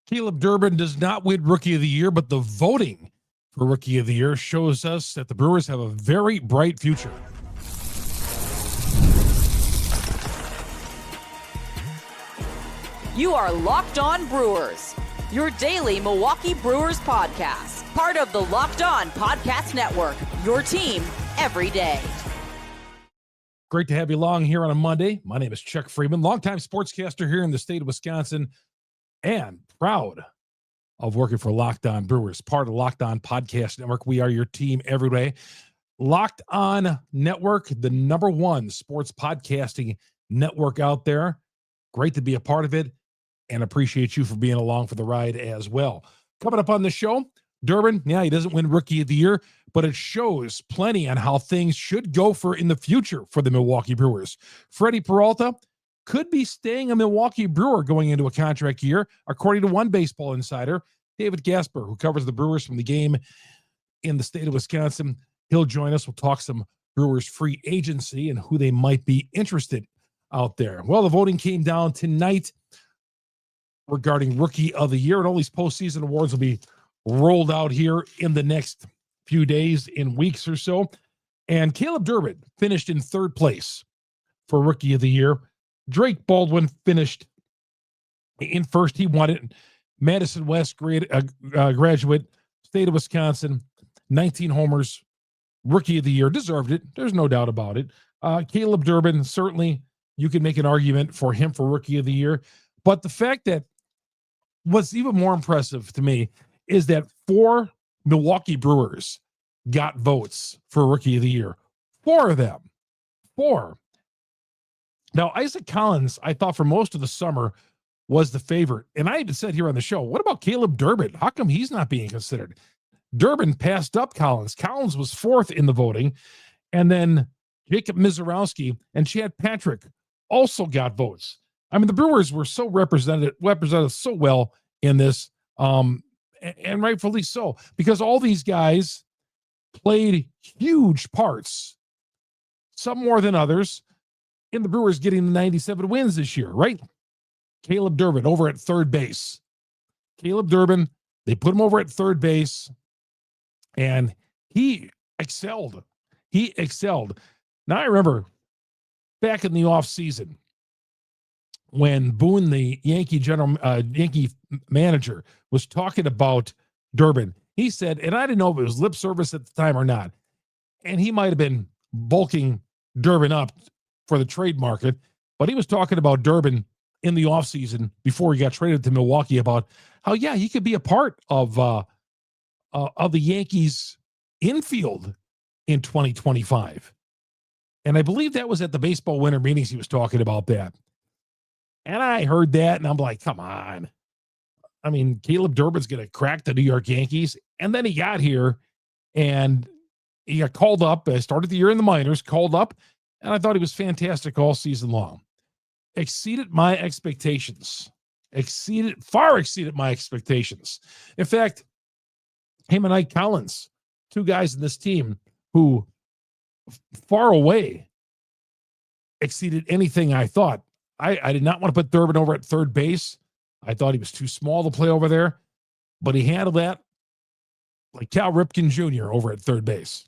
Caleb Durbin does not win Rookie of the Year, but the voting for Rookie of the Year shows us that the Brewers have a very bright future. You are Locked On Brewers, your daily Milwaukee Brewers podcast, part of the Locked On Podcast Network, your team every day. Great to have you along here on a Monday. My name is Chuck Freimund, longtime sportscaster here in the state of Wisconsin, and proud of working for Locked On Brewers, part of Locked On Podcast Network. We are your team every day. Locked On Network, the number one sports podcasting network out there. Great to be a part of it, and appreciate you for being along for the ride as well. Coming up on the show, Durbin, he doesn't win Rookie of the Year, but it shows plenty on how things should go for in the future for the Milwaukee Brewers. Freddy Peralta could be staying a Milwaukee Brewer going into a contract year, according to one baseball insider, Dave Gasper, who covers the Brewers from the game in the state of Wisconsin. He'll join us. We'll talk some Brewers free agency and who they might be interested out there. Well, the voting came down tonight regarding Rookie of the Year, and all these postseason awards will be rolled out here in the next few days, in weeks or so. And Caleb Durbin finished in third place for Rookie of the Year. Drake Baldwin finished in first. He won it. Madison West, graduate, state of Wisconsin, 19 homers, Rookie of the Year, deserved it. There's no doubt about it. Caleb Durbin, certainly you can make an argument for him for Rookie of the Year. But the fact that what's even more impressive to me is that 4 Milwaukee Brewers got votes for Rookie of the Year. 4 of them. 4. Now, Isaac Collins, I thought for most of the summer, was the favorite. And I even said here on the show, what about Caleb Durbin? How come he's not being considered? Durbin passed up Collins. Collins was 4th in the voting. And then Jacob Mizarowski and Chad Patrick also got votes. I mean, the Brewers were so represented so well in this, and rightfully so, because all these guys played huge parts, some more than others, in the Brewers getting the 97 wins this year, right? Caleb Durbin over at third base. Caleb Durbin, they put him over at third base, and he excelled. Now, I remember back in the offseason when Boone, the Yankee manager, was talking about Durbin. He said, and I didn't know if it was lip service at the time or not, and he might have been bulking Durbin up for the trade market, but he was talking about Durbin in the offseason before he got traded to Milwaukee about how, he could be a part of the Yankees infield in 2025. And I believe that was at the baseball winter meetings he was talking about that. And I heard that, and I'm like, come on. I mean, Caleb Durbin's going to crack the New York Yankees. And then he got here, and he got called up. I started the year in the minors, called up, and I thought he was fantastic all season long. Exceeded my expectations. Far exceeded my expectations. In fact, him and Ike Collins, 2 guys in this team who far away exceeded anything I thought. I did not want to put Durbin over at third base. I thought he was too small to play over there, but he handled that like Cal Ripken Jr. over at third base.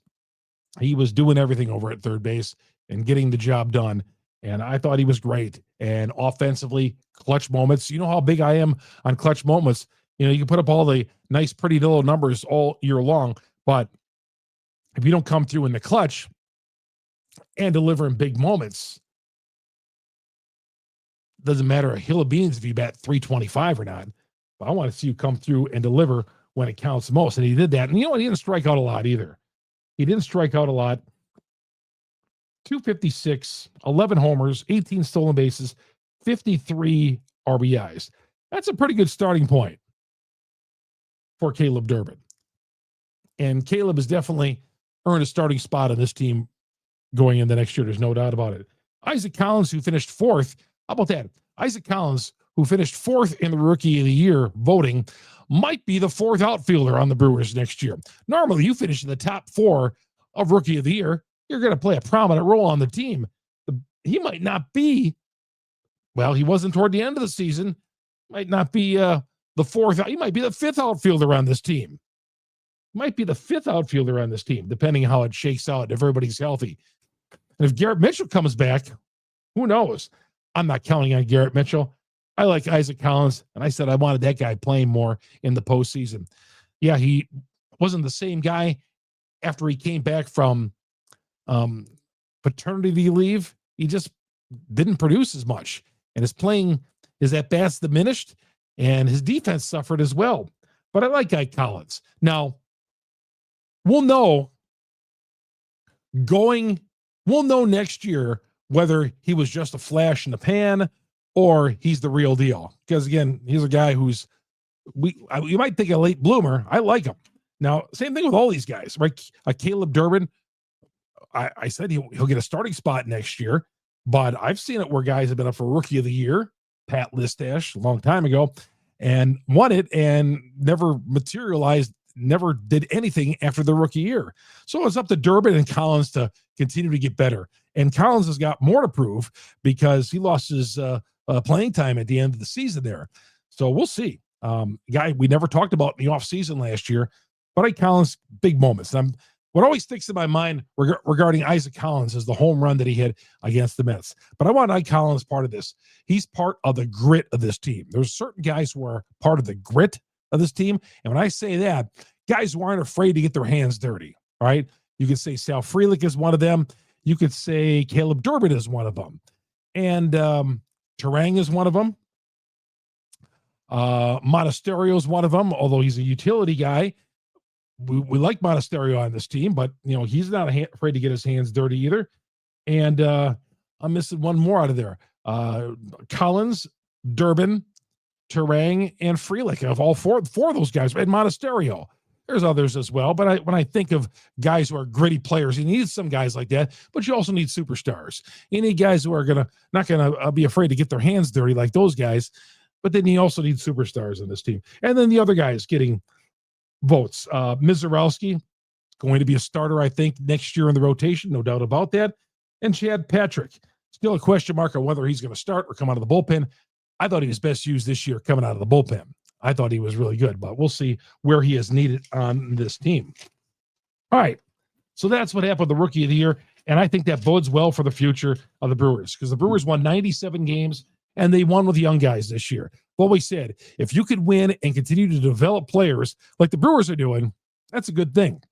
He was doing everything over at third base and getting the job done, and I thought he was great. And offensively, clutch moments. You know how big I am on clutch moments. You can put up all the nice, pretty little numbers all year long, but if you don't come through in the clutch and deliver in big moments, doesn't matter a hill of beans if you bat 325 or not. But I want to see you come through and deliver when it counts most. And he did that. And you know what? He didn't strike out a lot either. 256, 11 homers, 18 stolen bases, 53 RBIs. That's a pretty good starting point for Caleb Durbin. And Caleb has definitely earned a starting spot on this team going in the next year. There's no doubt about it. Isaac Collins, who finished 4th. How about that? Isaac Collins, who finished 4th in the Rookie of the Year voting, might be the 4th outfielder on the Brewers next year. Normally, you finish in the top 4 of Rookie of the Year, you're going to play a prominent role on the team. He might not be, well, he wasn't toward the end of the season, might not be the fourth. He might be the fifth outfielder on this team. Might be the fifth outfielder on this team, depending on how it shakes out if everybody's healthy. And if Garrett Mitchell comes back, who knows? I'm not counting on Garrett Mitchell. I like Isaac Collins, and I said I wanted that guy playing more in the postseason. Yeah, he wasn't the same guy after he came back from paternity leave. He just didn't produce as much, and his at-bats diminished, and his defense suffered as well. But I like Ike Collins. Now, we'll know next year whether he was just a flash in the pan or he's the real deal. Because again, he's a guy who's you might think a late bloomer. I like him. Now, same thing with all these guys, right? Caleb Durbin, I said he'll get a starting spot next year, but I've seen it where guys have been up for Rookie of the Year, Pat Listash, a long time ago, and won it and never materialized, never did anything after the rookie year. So it's up to Durbin and Collins to continue to get better. And Collins has got more to prove because he lost his playing time at the end of the season there. So we'll see. Guy we never talked about in the offseason last year, but Ike Collins, big moments. What always sticks in my mind regarding Isaac Collins is the home run that he hit against the Mets. But I want Ike Collins part of this. He's part of the grit of this team. There's certain guys who are part of the grit of this team. And when I say that, guys who aren't afraid to get their hands dirty, right? You could say Sal Frelick is one of them. You could say Caleb Durbin is one of them. And Terang is one of them. Monasterio is one of them, although he's a utility guy. We like Monasterio on this team, but he's not afraid to get his hands dirty either. And I'm missing one more out of there. Collins, Durbin, Terang, and Frelick. Of all four of those guys, and Monasterio. There's others as well, but when I think of guys who are gritty players, you need some guys like that, but you also need superstars. You need guys who are not gonna be afraid to get their hands dirty like those guys, but then you also need superstars in this team. And then the other guys getting votes. Mizarowski going to be a starter, I think, next year in the rotation, no doubt about that. And Chad Patrick, still a question mark on whether he's going to start or come out of the bullpen. I thought he was best used this year coming out of the bullpen. I thought he was really good, but we'll see where he is needed on this team. All right. So that's what happened with the Rookie of the Year. And I think that bodes well for the future of the Brewers because the Brewers won 97 games and they won with young guys this year. What we said, if you could win and continue to develop players like the Brewers are doing, that's a good thing.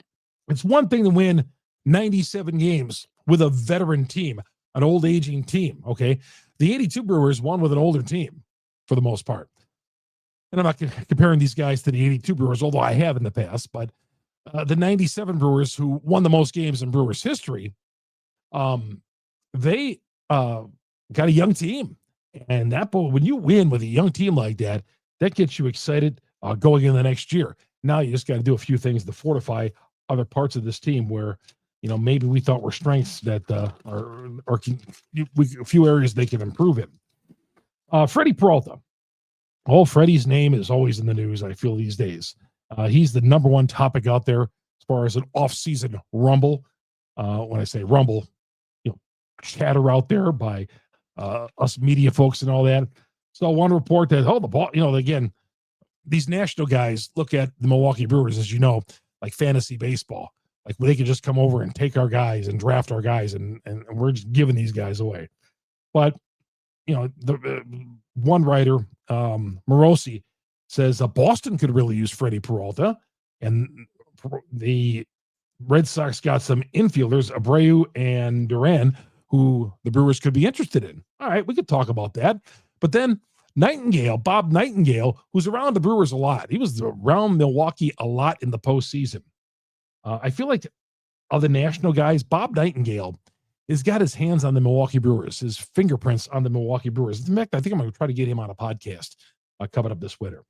It's one thing to win 97 games with a veteran team, an old aging team. Okay. The 82 Brewers won with an older team for the most part. And I'm not comparing these guys to the 82 Brewers, although I have in the past, but the 97 Brewers who won the most games in Brewers history, they got a young team. And when you win with a young team like that, that gets you excited going in the next year. Now you just got to do a few things to fortify other parts of this team where, maybe we thought were strengths that a few areas they can improve in. Freddy Peralta. Freddie's name is always in the news, I feel, these days. He's the number one topic out there as far as an off-season rumble. When I say rumble, chatter out there by us media folks and all that. So one report that, the ball, again, these national guys look at the Milwaukee Brewers, as you know, like fantasy baseball. Like they could just come over and take our guys and draft our guys, and we're just giving these guys away. But, the one writer, Mizarowski, says Boston could really use Freddy Peralta, and the Red Sox got some infielders, Abreu and Duran, who the Brewers could be interested in. All right, we could talk about that. But then Bob Nightingale, who's around the Brewers a lot. He was around Milwaukee a lot in the postseason. I feel like of the national guys, Bob Nightingale has got his hands on the Milwaukee Brewers, his fingerprints on the Milwaukee Brewers. In fact, I think I'm going to try to get him on a podcast coming up this winter.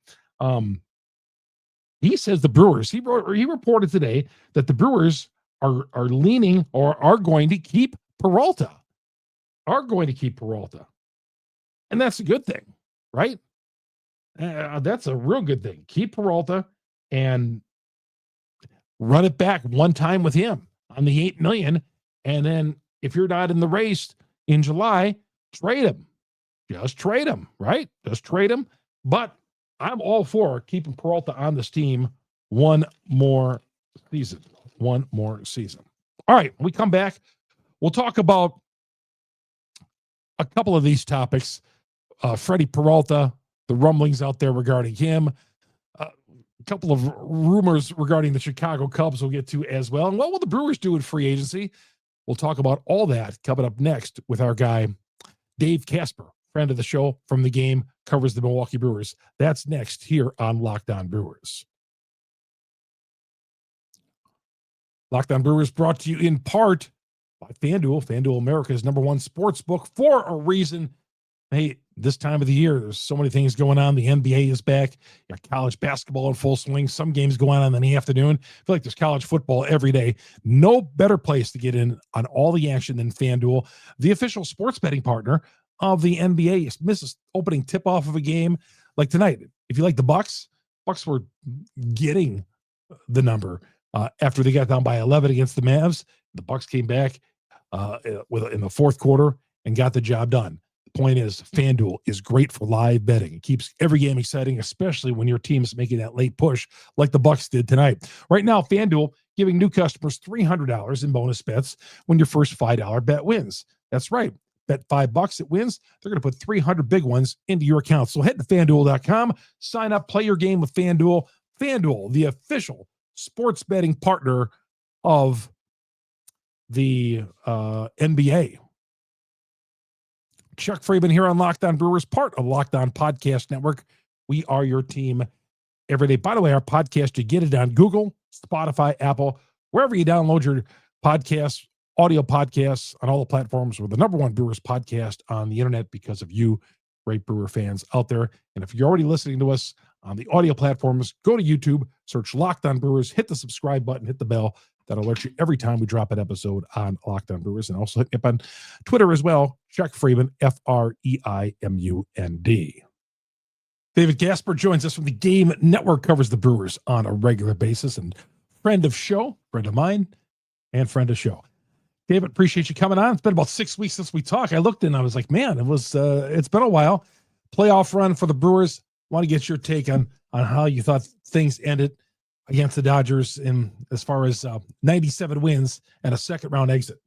He says the Brewers, he reported today that the Brewers are leaning or are going to keep Peralta. And that's a good thing, right? That's a real good thing. Keep Peralta and run it back one time with him on the $8 million. And then if you're not in the race in July, trade him. Just trade him, right? Just trade him. But I'm all for keeping Peralta on this team one more season. One more season. All right, when we come back, we'll talk about a couple of these topics. Freddy Peralta, the rumblings out there regarding him, a couple of rumors regarding the Chicago Cubs we'll get to as well. And what will the Brewers do in free agency? We'll talk about all that coming up next with our guy, Dave Gasper, friend of the show from the game, covers the Milwaukee Brewers. That's next here on Locked On Brewers. Locked On Brewers brought to you in part by FanDuel. FanDuel, America's #1 sports book for a reason. Hey, this time of the year, there's so many things going on. The NBA is back. You got college basketball in full swing. Some games going on in the afternoon. I feel like there's college football every day. No better place to get in on all the action than FanDuel, the official sports betting partner of the NBA. You miss this opening tip-off of a game like tonight. If you like the Bucks were getting the number after they got down by 11 against the Mavs. The Bucks came back in the fourth quarter and got the job done. Point is, FanDuel is great for live betting. It keeps every game exciting, especially when your team is making that late push like the Bucks did tonight. Right now, FanDuel giving new customers $300 in bonus bets when your first $5 bet wins. That's right. Bet $5, it wins. They're going to put 300 big ones into your account. So head to FanDuel.com, sign up, play your game with FanDuel. FanDuel, the official sports betting partner of the NBA. Chuck Freimund here on Locked On Brewers, part of Locked On Podcast Network. We are your team every day. By the way, our podcast, you get it on Google, Spotify, Apple, wherever you download your podcasts, audio podcasts on all the platforms. We're the #1 Brewers podcast on the internet because of you, great Brewer fans out there. And if you're already listening to us on the audio platforms, go to YouTube, search Locked On Brewers, hit the subscribe button, hit the bell. That'll alert you every time we drop an episode on Locked On Brewers. And also hit me up on Twitter as well, Chuck Freimund, Freimund. Dave Gasper joins us from the Game Network, covers the Brewers on a regular basis, and friend of mine, and friend of show. David, appreciate you coming on. It's been about 6 weeks since we talked. I looked and I was like, man, it's been a while. Playoff run for the Brewers. Want to get your take on how you thought things ended against the Dodgers in as far as 97 wins and a second round exit.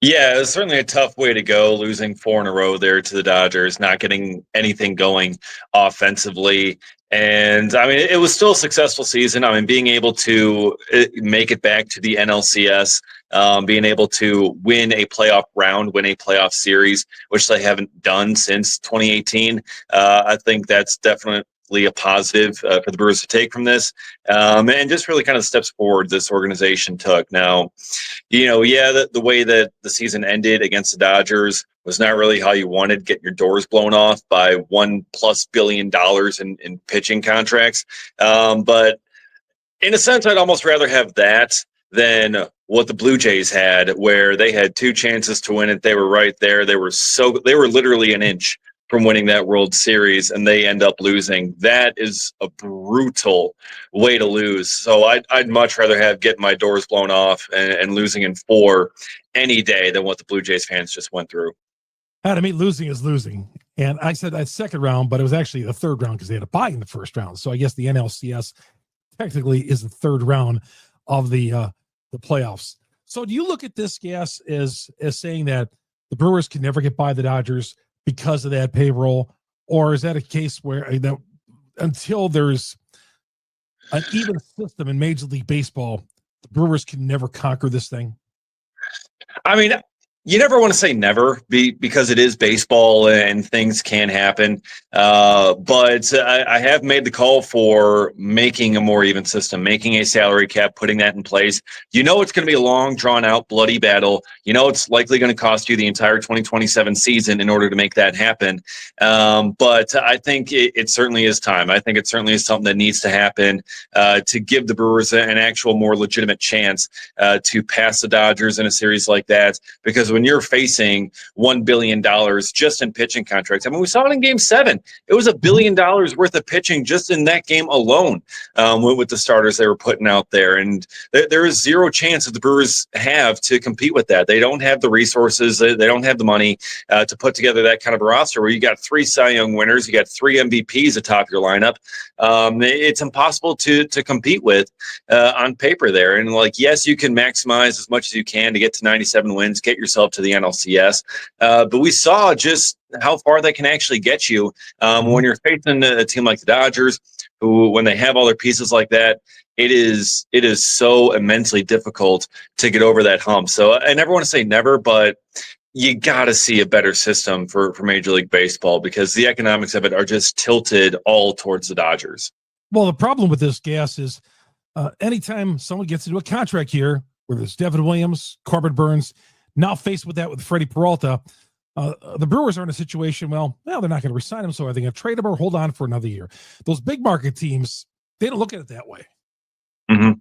Yeah, it was certainly a tough way to go, losing 4 in a row there to the Dodgers, not getting anything going offensively. And I mean, it was still a successful season. I mean, being able to make it back to the NLCS, being able to win a playoff round, win a playoff series, which they haven't done since 2018. I think that's definitely a positive for the Brewers to take from this, and just really kind of steps forward this organization took. Now, the way that the season ended against the Dodgers was not really how you wanted, getting your doors blown off by $1+ billion in pitching contracts. But in a sense, I'd almost rather have that than what the Blue Jays had, where they had 2 chances to win it. They were right there. They were literally an inch from winning that World Series, and they end up losing. That is a brutal way to lose. So I'd much rather have getting my doors blown off and losing in 4 any day than what the Blue Jays fans just went through. To me, losing is losing. And I said that second round, but it was actually the third round because they had a bye in the first round. So I guess the NLCS technically is the third round of the playoffs. So do you look at this, Gas, as saying that the Brewers can never get by the Dodgers because of that payroll, or is that a case where until there's an even system in Major League Baseball, the Brewers can never conquer this thing? I mean, you never want to say never because it is baseball and things can happen. But I have made the call for making a more even system, making a salary cap, putting that in place. It's going to be a long, drawn-out, bloody battle. It's likely going to cost you the entire 2027 season in order to make that happen. But I think it certainly is time. I think it certainly is something that needs to happen to give the Brewers an actual more legitimate chance to pass the Dodgers in a series like that, because when you're facing $1 billion just in pitching contracts. I mean, we saw it in Game 7. It was $1 billion worth of pitching just in that game alone, with the starters they were putting out there. And there is zero chance that the Brewers have to compete with that. They don't have the resources. They don't have the money to put together that kind of a roster where you got 3 Cy Young winners, you got 3 MVPs atop your lineup. It's impossible to compete with on paper there. And like, yes, you can maximize as much as you can to get to 97 wins, get yourself to the NLCS. But we saw just how far that can actually get you when you're facing a team like the Dodgers, who, when they have all their pieces like that, it is so immensely difficult to get over that hump. So I never want to say never, but you got to see a better system for Major League Baseball, because the economics of it are just tilted all towards the Dodgers. Well, the problem with this, Gas, is anytime someone gets into a contract here, whether it's Devin Williams, Corbin Burns, now faced with that with Freddy Peralta, the Brewers are in a situation, well, they're not going to resign him, so are they going to trade him or hold on for another year? Those big market teams, they don't look at it that way. Mm-hmm.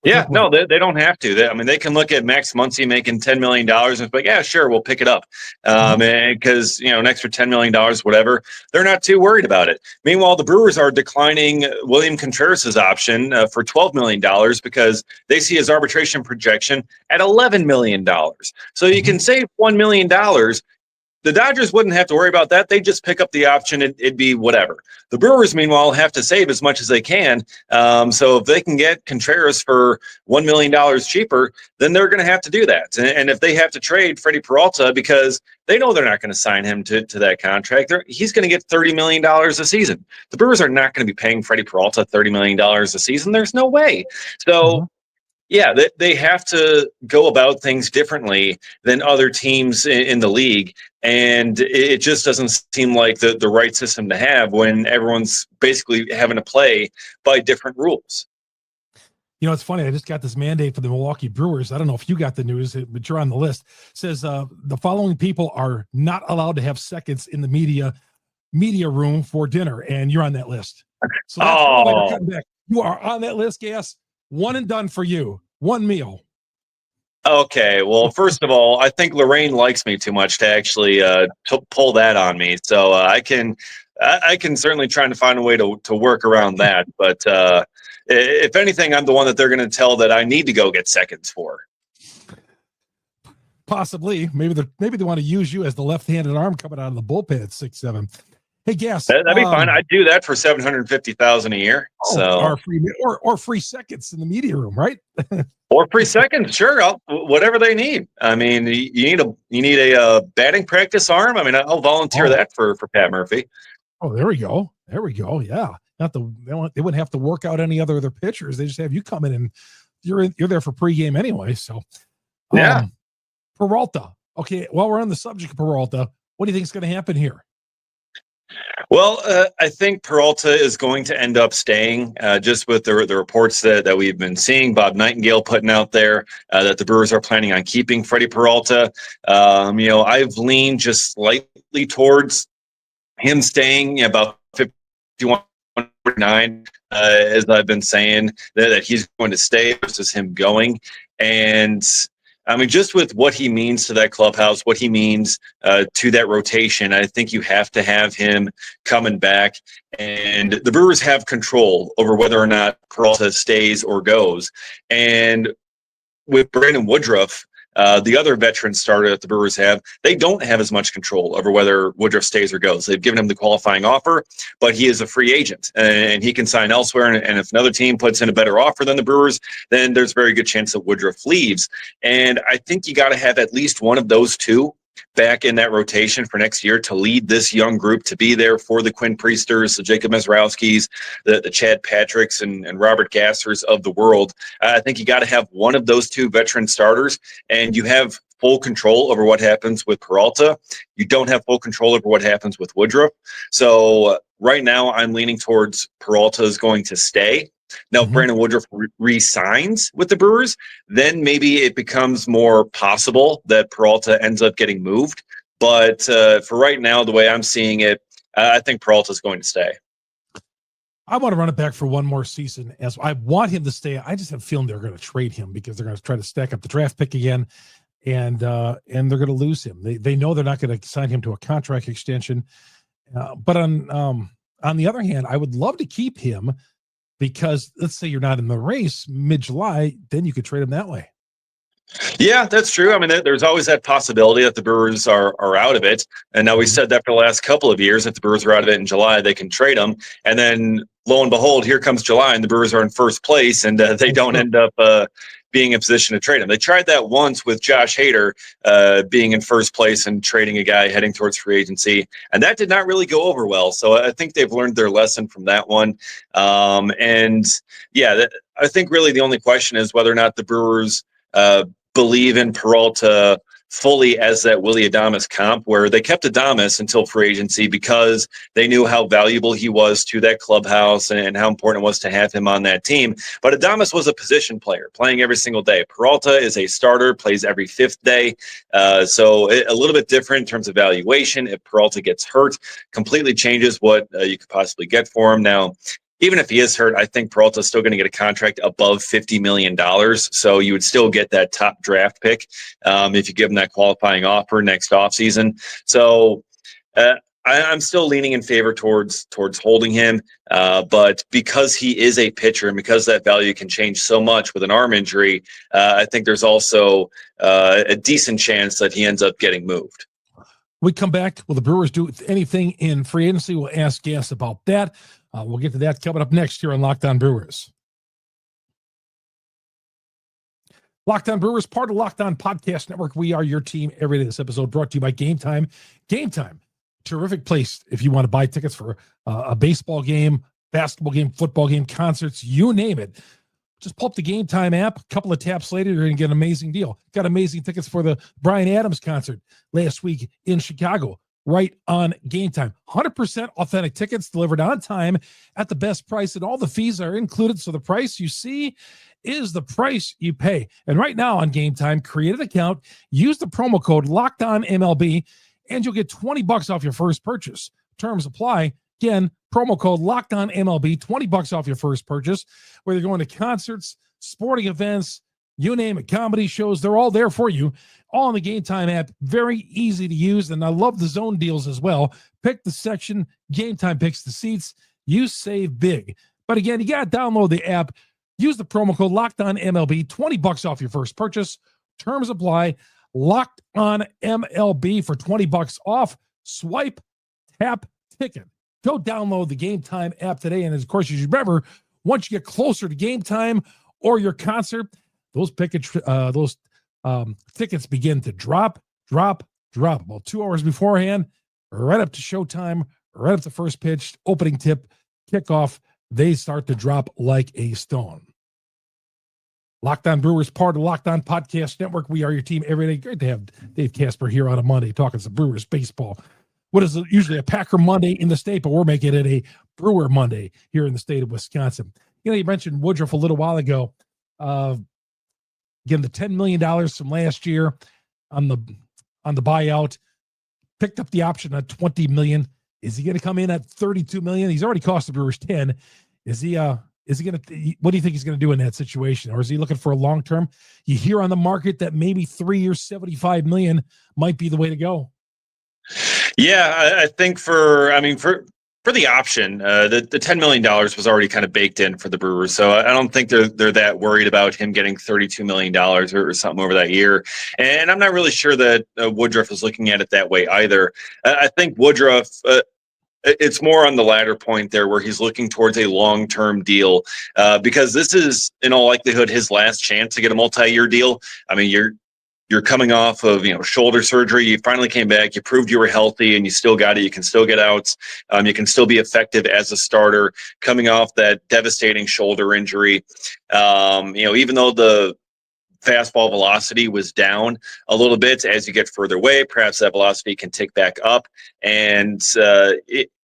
Yeah, no, they don't have to. They can look at Max Muncy making $10 million and be like, yeah, sure, we'll pick it up. Because, an extra $10 million, whatever, they're not too worried about it. Meanwhile, the Brewers are declining William Contreras' option for $12 million because they see his arbitration projection at $11 million. So you can save $1 million. The Dodgers wouldn't have to worry about that. They'd just pick up the option. It'd be whatever. The Brewers, meanwhile, have to save as much as they can. So if they can get Contreras for $1 million cheaper, then they're going to have to do that. And if they have to trade Freddy Peralta, because they know they're not going to sign him to that contract, he's going to get $30 million a season. The Brewers are not going to be paying Freddy Peralta $30 million a season. There's no way. So yeah, they have to go about things differently than other teams in the league. And it just doesn't seem like the right system to have when everyone's basically having to play by different rules. It's funny. I just got this mandate for the Milwaukee Brewers. I don't know if you got the news, but you're on the list. It says the following people are not allowed to have seconds in the media room for dinner, and you're on that list. So that's why you're cutting back. You are on that list, Gas. One and done for you. One meal. Okay. Well, first of all, I think Lorraine likes me too much to actually pull that on me. So I can certainly try to find a way to work around that. But if anything, I'm the one that they're going to tell that I need to go get seconds for. Possibly. Maybe they want to use you as the left-handed arm coming out of the bullpen at 6'7". Hey, Gas. That'd be fine. I'd do that for $750,000 a year. Or free seconds in the media room, right? Or free seconds, sure. Whatever they need. You need a batting practice arm. I'll volunteer that for Pat Murphy. Oh, there we go. Yeah, they wouldn't have to work out any other pitchers. They just have you come in and you're there for pregame anyway. So yeah, Peralta. Okay, while we're on the subject of Peralta, what do you think is going to happen here? Well, I think Peralta is going to end up staying, just with the reports that we've been seeing. Bob Nightingale putting out there that the Brewers are planning on keeping Freddy Peralta. I've leaned just slightly towards him staying, about 51.9, as I've been saying, that he's going to stay versus him going. And just with what he means to that clubhouse, what he means to that rotation, I think you have to have him coming back. And the Brewers have control over whether or not Peralta stays or goes. And with Brandon Woodruff, the other veteran starter that the Brewers have, they don't have as much control over whether Woodruff stays or goes. They've given him the qualifying offer, but he is a free agent and he can sign elsewhere. And if another team puts in a better offer than the Brewers, then there's a very good chance that Woodruff leaves. And I think you got to have at least one of those two back in that rotation for next year to lead this young group, to be there for the Quinn Priesters, the Jacob Mizarowskis, the Chad Patricks, and Robert Gassers of the world. I think you got to have one of those two veteran starters, and you have full control over what happens with Peralta. You don't have full control over what happens with Woodruff. So right now I'm leaning towards Peralta is going to stay. Now, if Brandon Woodruff re-signs with the Brewers, then maybe it becomes more possible that Peralta ends up getting moved. But for right now, the way I'm seeing it, I think Peralta is going to stay. I want to run it back for one more season. As I want him to stay, I just have a feeling they're going to trade him because they're going to try to stack up the draft pick again. and they're going to lose him. They know they're not going to sign him to a contract extension. But on the other hand, I would love to keep him because let's say you're not in the race mid-July, then you could trade him that way. Yeah, that's true. I mean, there's always that possibility that the Brewers are out of it. And now we said that for the last couple of years, if the Brewers are out of it in July, they can trade them. And then lo and behold, here comes July and the Brewers are in first place and they don't end up being in position to trade him. They tried that once with Josh Hader being in first place and trading a guy heading towards free agency. And that did not really go over well. So I think they've learned their lesson from that one. I think really the only question is whether or not the Brewers believe in Peralta fully as that Willy Adames comp, where they kept Adames until free agency because they knew how valuable he was to that clubhouse and how important it was to have him on that team. But Adames was a position player playing every single day. Peralta is a starter, plays every fifth day. So a little bit different in terms of valuation. If Peralta gets hurt, completely changes what you could possibly get for him. Now, even if he is hurt, I think Peralta is still going to get a contract above $50 million. So you would still get that top draft pick if you give him that qualifying offer next offseason. So I'm still leaning in favor towards holding him. But because he is a pitcher and because that value can change so much with an arm injury, I think there's also a decent chance that he ends up getting moved. We come back. Will the Brewers do anything in free agency? We'll ask Gas about that. We'll get to that coming up next here on Locked On Brewers. Locked On Brewers, part of Locked On Podcast Network. We are your team every day. This episode brought to you by Game Time. Game Time, terrific place if you want to buy tickets for a baseball game, basketball game, football game, concerts, you name it. Just pull up the Game Time app. A couple of taps later, you're going to get an amazing deal. Got amazing tickets for the Bryan Adams concert last week in Chicago. Right on Game Time. 100% authentic tickets delivered on time at the best price, and all the fees are included. So the price you see is the price you pay. And right now on Game Time, create an account, use the promo code LOCKEDONMLB, and you'll get $20 off your first purchase. Terms apply. Again, promo code LOCKEDONMLB, $20 off your first purchase. Whether you're going to concerts, sporting events, you name it, comedy shows, they're all there for you. All in the Game Time app. Very easy to use. And I love the zone deals as well. Pick the section. Game Time picks the seats. You save big. But again, you got to download the app. Use the promo code LOCKEDONMLB. $20 off your first purchase. Terms apply. Locked on MLB for $20 off. Swipe, tap, ticket. Go download the Game Time app today. And of course, you should remember, once you get closer to game time or your concert, those tickets begin to drop. About 2 hours beforehand, right up to showtime, right up to first pitch, opening tip, kickoff, they start to drop like a stone. Locked On Brewers, part of Locked On Podcast Network. We are your team every day. Great to have Dave Gasper here on a Monday talking some Brewers baseball. What is usually a Packer Monday in the state, but we're making it a Brewer Monday here in the state of Wisconsin. You know, you mentioned Woodruff a little while ago. Again, the $10 million from last year on the buyout, picked up the option at $20 million. Is he going to come in at $32 million? He's already cost the Brewers $10 million. Is he going to? What do you think he's going to do in that situation, or is he looking for a long term? You hear on the market that maybe 3 years, $75 million might be the way to go. Yeah, I think for the option, the $10 million was already kind of baked in for the Brewers. So I don't think they're that worried about him getting $32 million or something over that year. And I'm not really sure that Woodruff is looking at it that way either. I think Woodruff, it's more on the latter point there where he's looking towards a long-term deal because this is, in all likelihood, his last chance to get a multi-year deal. I mean, you're coming off of, shoulder surgery. You finally came back. You proved you were healthy and you still got it. You can still get outs. You can still be effective as a starter coming off that devastating shoulder injury. Even though the fastball velocity was down a little bit as you get further away, perhaps that velocity can tick back up. And,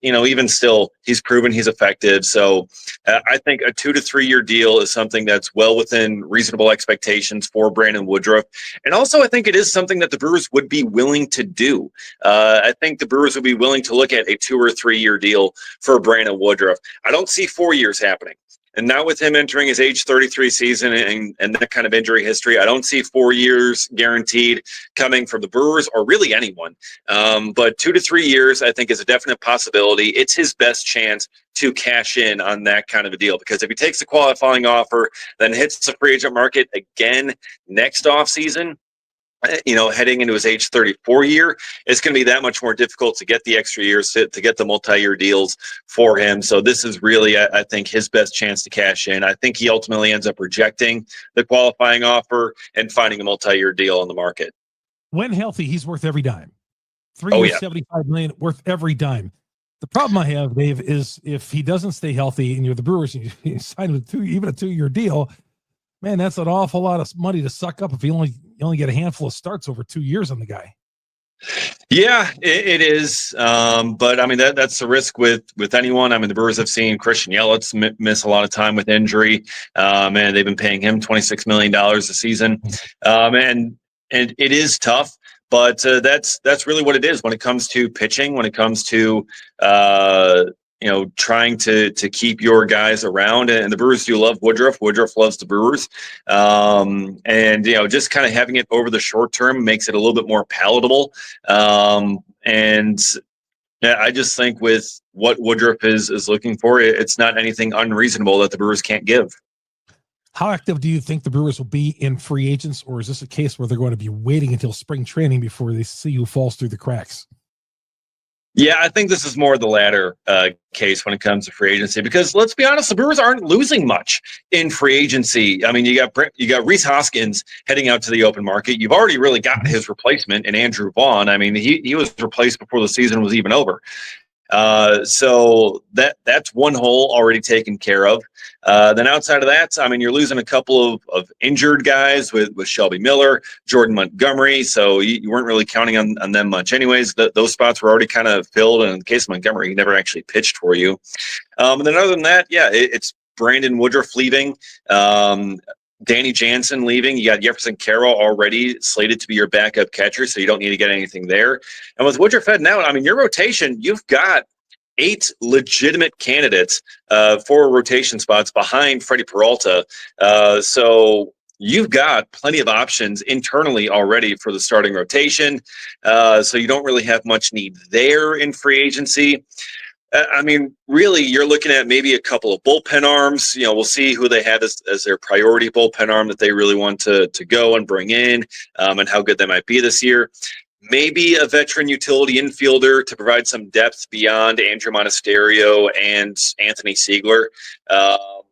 even still, he's proven he's effective. So I think a 2 to 3 year deal is something that's well within reasonable expectations for Brandon Woodruff. And also, I think it is something that the Brewers would be willing to do. I think the Brewers would be willing to look at a 2 or 3 year deal for Brandon Woodruff. I don't see 4 years happening. And not with him entering his age 33 season and that kind of injury history. I don't see 4 years guaranteed coming from the Brewers or really anyone. But 2 to 3 years, I think, is a definite possibility. It's his best chance to cash in on that kind of a deal, because if he takes the qualifying offer, then hits the free agent market again next offseason, heading into his age 34 year, it's going to be that much more difficult to get the extra years to get the multi-year deals for him. So this is really, I think, his best chance to cash in. I think he ultimately ends up rejecting the qualifying offer and finding a multi-year deal on the market. When healthy, he's worth every dime. 3 years, $75 million, worth every dime. The problem I have, Dave, is if he doesn't stay healthy and you're the Brewers and you sign with even a 2-year deal, man, that's an awful lot of money to suck up if you only get a handful of starts over 2 years on the guy. Yeah, it is. But I mean, that's the risk with anyone. I mean, the Brewers have seen Christian Yelich miss a lot of time with injury, and they've been paying him $26 million a season. And it is tough, but that's really what it is when it comes to pitching, when it comes to trying to keep your guys around. And the Brewers do love Woodruff. Woodruff loves the Brewers. And just kind of having it over the short term makes it a little bit more palatable. And yeah, I just think with what Woodruff is looking for, it's not anything unreasonable that the Brewers can't give. How active do you think the Brewers will be in free agents, or is this a case where they're going to be waiting until spring training before they see who falls through the cracks? Yeah, I think this is more the latter case when it comes to free agency, because let's be honest, the Brewers aren't losing much in free agency. I mean, you got Rhys Hoskins heading out to the open market. You've already really got his replacement in Andrew Vaughn. I mean, he was replaced before the season was even over. So that's one hole already taken care of. Then outside of that, I mean, you're losing a couple of injured guys with Shelby Miller, Jordan Montgomery. So you weren't really counting on them much anyways. Those spots were already kind of filled. And in the case of Montgomery, he never actually pitched for you. And then other than that, yeah, it's Brandon Woodruff leaving. Danny Jansen leaving. You got Jefferson Carroll already slated to be your backup catcher, so you don't need to get anything there. And with Woodruff heading out, I mean, your rotation, you've got 8 legitimate candidates for rotation spots behind Freddy Peralta. So you've got plenty of options internally already for the starting rotation. So you don't really have much need there in free agency. I mean, really, you're looking at maybe a couple of bullpen arms. We'll see who they have as their priority bullpen arm that they really want to go and bring in, and how good they might be this year. Maybe a veteran utility infielder to provide some depth beyond Andrew Monasterio and Anthony Siegler.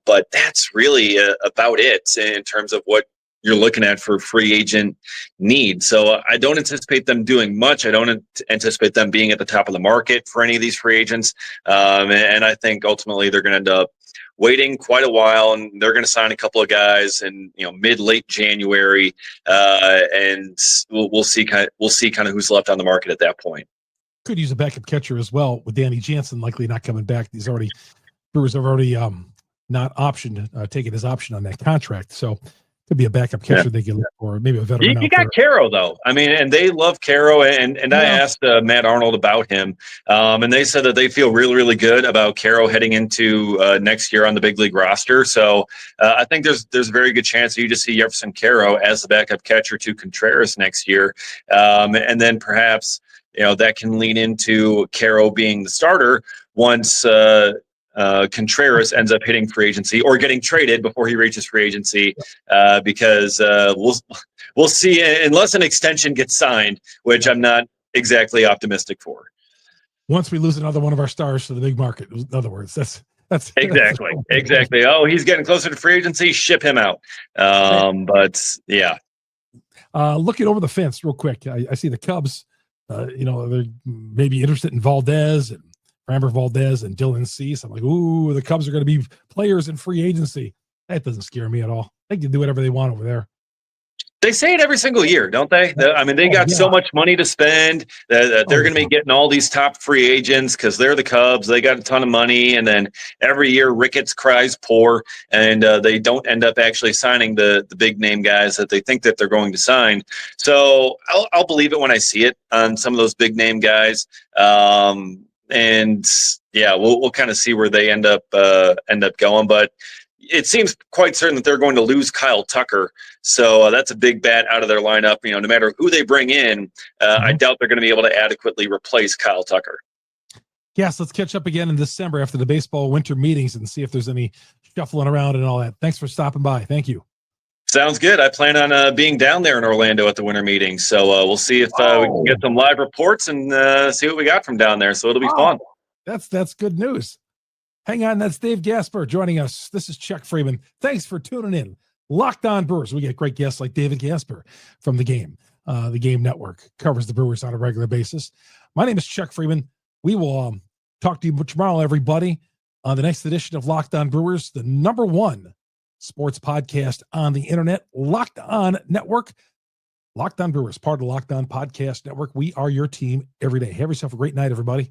But that's really about it in terms of what you're looking at for free agent need. So I don't anticipate them doing much. I don't anticipate them being at the top of the market for any of these free agents. And I think ultimately they're going to end up waiting quite a while, and they're going to sign a couple of guys in mid-late January, and we'll see kind of who's left on the market at that point. Could use a backup catcher as well, with Danny Jansen likely not coming back. Brewers have already not taken his option on that contract, so could be a backup catcher they can look for, maybe a veteran. You got Caro though. I mean, and they love Caro, and I asked Matt Arnold about him, and they said that they feel really, really good about Caro heading into next year on the big league roster. So I think there's a very good chance that you just see Jefferson Caro as the backup catcher to Contreras next year, and then perhaps that can lean into Caro being the starter once Contreras ends up hitting free agency or getting traded before he reaches free agency, because we'll see, unless an extension gets signed, which I'm not exactly optimistic for. Once we lose another one of our stars to the big market, in other words, that's exactly. Oh, he's getting closer to free agency. Ship him out. But yeah. Looking over the fence real quick, I see the Cubs. They're maybe interested in Valdez and Framber Valdez and Dylan Cease. I'm like, ooh, the Cubs are going to be players in free agency. That doesn't scare me at all. They can do whatever they want over there. They say it every single year, don't they? I mean, they got so much money to spend that they're going to be getting all these top free agents because they're the Cubs. They got a ton of money. And then every year Ricketts cries poor, and they don't end up actually signing the big name guys that they think that they're going to sign. So I'll believe it when I see it on some of those big name guys. And yeah, we'll kind of see where they end up going. But it seems quite certain that they're going to lose Kyle Tucker. So that's a big bat out of their lineup. No matter who they bring in, I doubt they're going to be able to adequately replace Kyle Tucker. Yes, let's catch up again in December after the baseball winter meetings and see if there's any shuffling around and all that. Thanks for stopping by. Thank you. Sounds good. I plan on being down there in Orlando at the winter meeting. So we'll see if we can get some live reports and see what we got from down there. So it'll be fun. That's good news. Hang on. That's Dave Gasper joining us. This is Chuck Freimund. Thanks for tuning in. Locked On Brewers. We get great guests like David Gasper from The Game. The Game Network covers the Brewers on a regular basis. My name is Chuck Freimund. We will talk to you tomorrow, everybody, on the next edition of Locked On Brewers, the #1 sports podcast on the internet, Locked On Network. Locked On Brewers, part of the Locked On Podcast Network. We are your team every day. Have yourself a great night, everybody.